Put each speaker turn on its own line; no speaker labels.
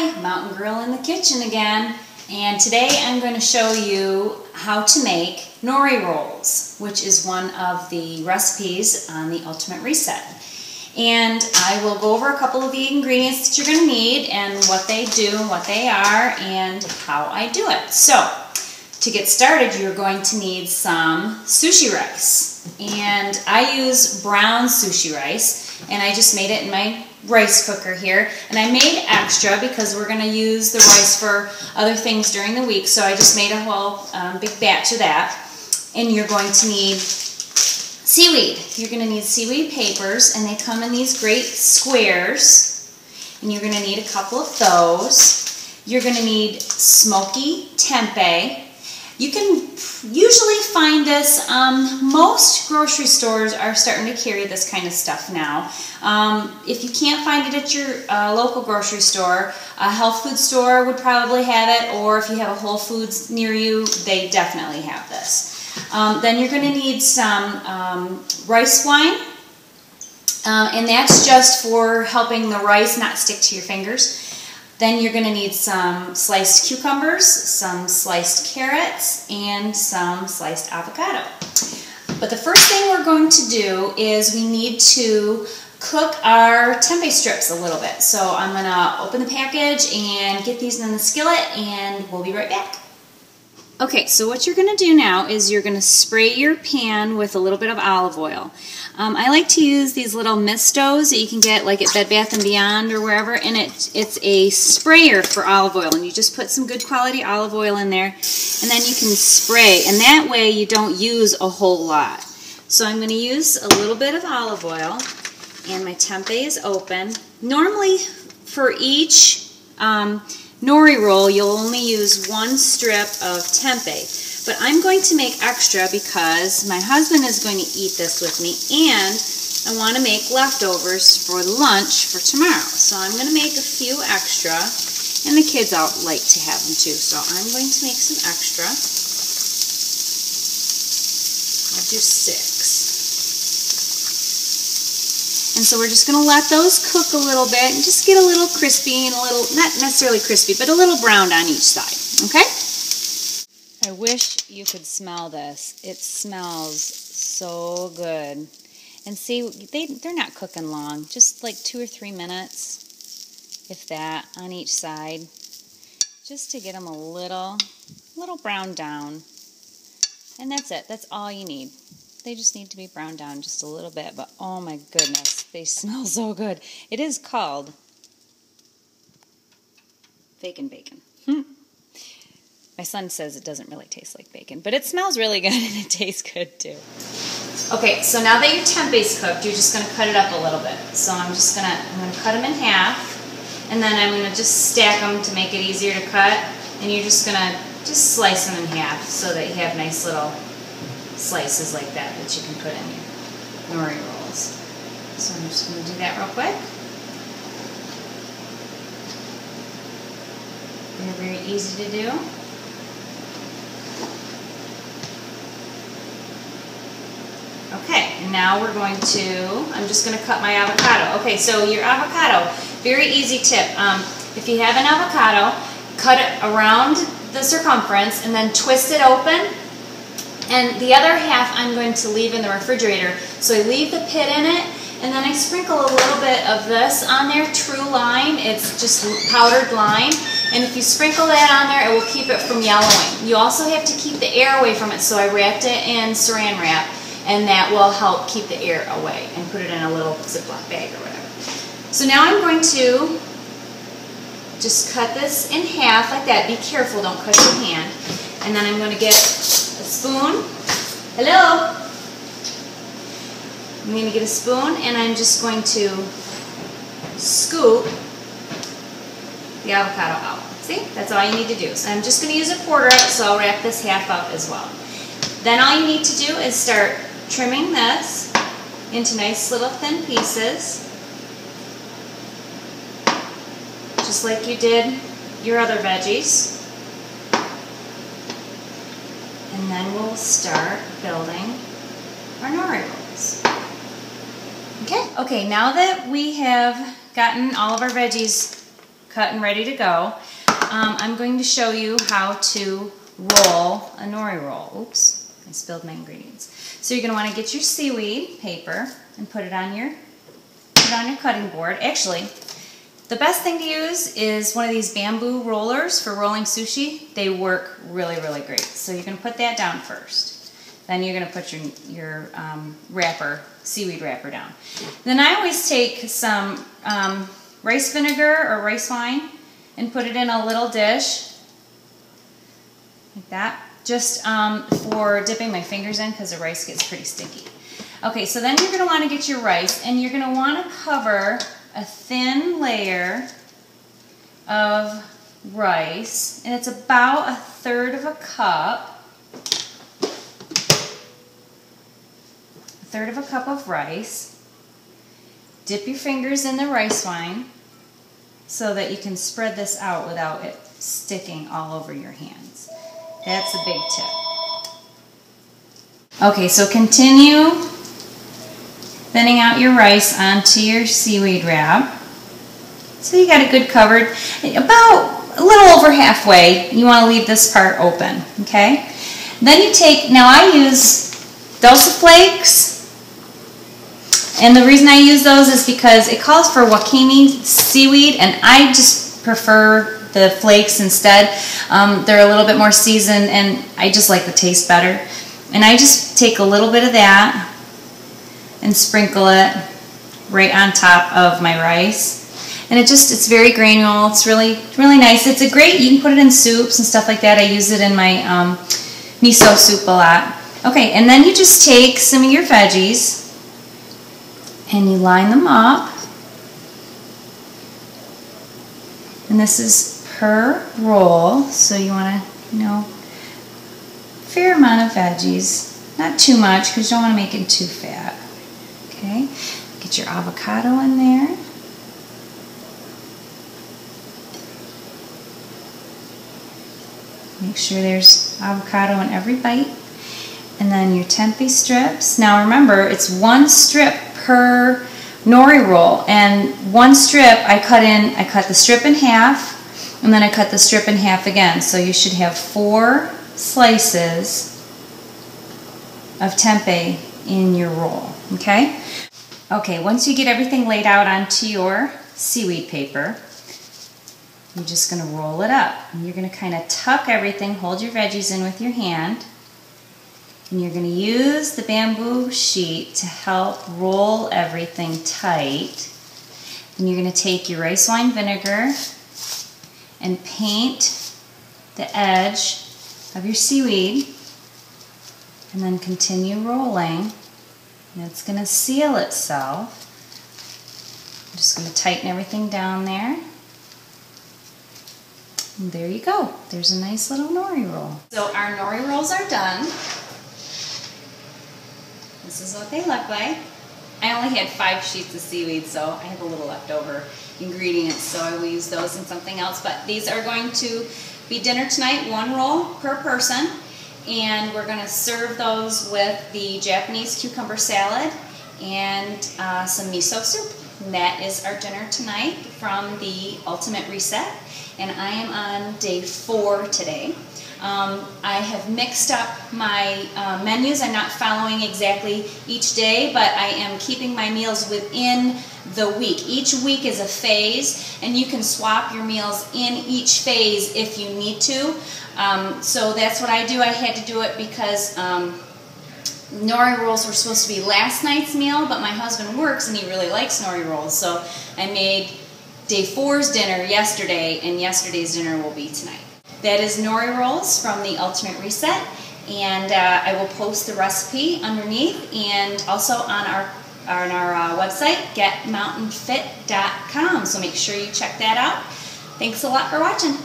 Hi, Mountain Girl in the kitchen again, and today I'm going to show you how to make Nori Rolls, which is one of the recipes on the Ultimate Reset. And I will go over a couple of the ingredients that you're going to need and what they do and what they are and how I do it. So, to get started, you're going to need some sushi rice. And I use brown sushi rice, and I just made it in my rice cooker here. And I made extra because we're going to use the rice for other things during the week, so I just made a whole big batch of that. And you're going to need seaweed. You're going to need seaweed papers, and they come in these great squares. And you're going to need a couple of those. You're going to need smoky tempeh. You can usually find this, most grocery stores are starting to carry this kind of stuff now. If you can't find it at your local grocery store, a health food store would probably have it, or if you have a Whole Foods near you, they definitely have this. Then you're going to need some rice wine, and that's just for helping the rice not stick to your fingers. Then you're going to need some sliced cucumbers, some sliced carrots, and some sliced avocado. But the first thing we're going to do is we need to cook our tempeh strips a little bit. So I'm going to open the package and get these in the skillet, and we'll be right back. Okay, so what you're going to do now is you're going to spray your pan with a little bit of olive oil. I like to use these little mistos that you can get like at Bed Bath & Beyond or wherever, and it's a sprayer for olive oil, and you just put some good quality olive oil in there, and then you can spray, and that way you don't use a whole lot. So I'm going to use a little bit of olive oil, and my tempeh is open. Normally for each Nori roll, you'll only use one strip of tempeh, but I'm going to make extra because my husband is going to eat this with me, and I want to make leftovers for lunch for tomorrow. So I'm going to make a few extra, and the kids all like to have them too, so I'm going to make some extra. I'll do 6. And so we're just going to let those cook a little bit and just get a little crispy and a little, not necessarily crispy, but a little browned on each side, okay? I wish you could smell this. It smells so good. And see, they're not cooking long, just like 2 or 3 minutes, if that, on each side, just to get them a little browned down. And that's it. That's all you need. They just need to be browned down just a little bit, but oh my goodness, they smell so good. It is called bacon. My son says it doesn't really taste like bacon, but it smells really good and it tastes good too. Okay, so now that your tempeh's cooked, you're just going to cut it up a little bit. So I'm going to cut them in half, and then I'm going to just stack them to make it easier to cut, and you're just going to just slice them in half so that you have nice little slices like that you can put in your Nori rolls. So I'm just going to do that real quick. They're very easy to do. Okay, and now we're going to, I'm just going to cut my avocado. Okay, so your avocado, very easy tip. If you have an avocado, cut it around the circumference and then twist it open. And the other half I'm going to leave in the refrigerator. So I leave the pit in it, and then I sprinkle a little bit of this on there, true lime. It's just powdered lime. And if you sprinkle that on there, it will keep it from yellowing. You also have to keep the air away from it, so I wrapped it in saran wrap, and that will help keep the air away, and put it in a little Ziploc bag or whatever. So now I'm going to just cut this in half like that. Be careful, don't cut your hand. And then I'm going to get a spoon. Hello? I'm going to get a spoon, and I'm just going to scoop the avocado out. See? That's all you need to do. So I'm just going to use a quarter of it, so I'll wrap this half up as well. Then all you need to do is start trimming this into nice little thin pieces, just like you did your other veggies. And then we'll start building our Nori rolls. Okay, now that we have gotten all of our veggies cut and ready to go. I'm going to show you how to roll a nori roll. Oops, I spilled my ingredients. So you're going to want to get your seaweed paper and put it on your cutting board. Actually, the best thing to use is one of these bamboo rollers for rolling sushi. They work really, really great. So you're going to put that down first. Then you're going to put your wrapper, seaweed wrapper down. Then I always take some rice vinegar or rice wine and put it in a little dish like that, just for dipping my fingers in because the rice gets pretty sticky. Okay, so then you're going to want to get your rice and you're going to want to cover a thin layer of rice, and it's about 1/3 of a cup. 1/3 of a cup of rice. Dip your fingers in the rice wine so that you can spread this out without it sticking all over your hands. That's a big tip. Okay, so continue thinning out your rice onto your seaweed wrap. So you got it good covered. About a little over halfway, you want to leave this part open, okay? Then you take, now I use dulse flakes, and the reason I use those is because it calls for wakame seaweed, and I just prefer the flakes instead. They're a little bit more seasoned, and I just like the taste better. And I just take a little bit of that and sprinkle it right on top of my rice. And it's very granule. It's really nice. It's a great, you can put it in soups and stuff like that. I use it in my miso soup a lot. Okay, and then you just take some of your veggies and you line them up. And this is per roll, so you want to, fair amount of veggies. Not too much because you don't want to make it too fat. Okay, get your avocado in there. Make sure there's avocado in every bite. And then your tempeh strips. Now remember, it's 1 strip per nori roll. And 1 strip, I cut the strip in half, and then I cut the strip in half again. So you should have 4 slices of tempeh in your roll, okay? Okay, once you get everything laid out onto your seaweed paper, you're just going to roll it up. And you're going to kind of tuck everything, hold your veggies in with your hand, and you're going to use the bamboo sheet to help roll everything tight. Then you're going to take your rice wine vinegar and paint the edge of your seaweed, and then continue rolling. And it's going to seal itself. I'm just going to tighten everything down there. And there you go. There's a nice little nori roll. So our nori rolls are done. This is what they look like. I only had 5 sheets of seaweed, so I have a little leftover ingredients, so I will use those in something else. But these are going to be dinner tonight, 1 roll per person. And we're going to serve those with the Japanese cucumber salad and some miso soup. And that is our dinner tonight from the Ultimate Reset. And I am on day 4 today. I have mixed up my menus. I'm not following exactly each day, but I am keeping my meals within the week. Each week is a phase, and you can swap your meals in each phase if you need to. So that's what I do. I had to do it because nori rolls were supposed to be last night's meal, but my husband works and he really likes nori rolls. So I made day 4's dinner yesterday, and yesterday's dinner will be tonight. That is nori rolls from the Ultimate Reset, and I will post the recipe underneath and also on our website, getmountainfit.com. So make sure you check that out. Thanks a lot for watching.